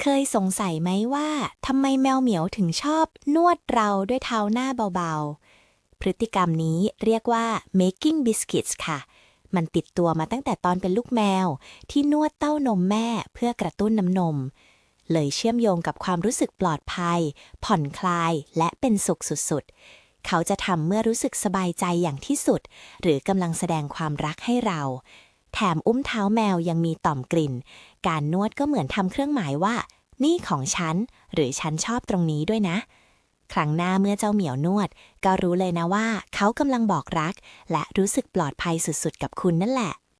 เคยสงสัยไหมว่าทำไมแมวเหมียวถึงชอบนวดเราด้วยเท้าหน้าเบาๆ พฤติกรรมนี้เรียกว่า making biscuits ค่ะ มันติดตัวมาตั้งแต่ตอนเป็นลูกแมวที่นวดเต้านมแม่เพื่อกระตุ้นน้ำนม เลยเชื่อมโยงกับความรู้สึกปลอดภัย ผ่อนคลาย และเป็นสุขสุดๆ เขาจะทำเมื่อรู้สึกสบายใจอย่างที่สุด หรือกำลังแสดงความรักให้เรา แถมอุ้มเท้าแมวยังมีต่อมกลิ่น การนวดก็เหมือนทำเครื่องหมายว่า นี่ของฉัน หรือฉันชอบตรงนี้ด้วยนะ ครั้งหน้าเมื่อเจ้าเหมียวนวด ก็รู้เลยนะว่าเขากำลังบอกรัก และรู้สึกปลอดภัยสุดๆกับคุณนั่นแหละ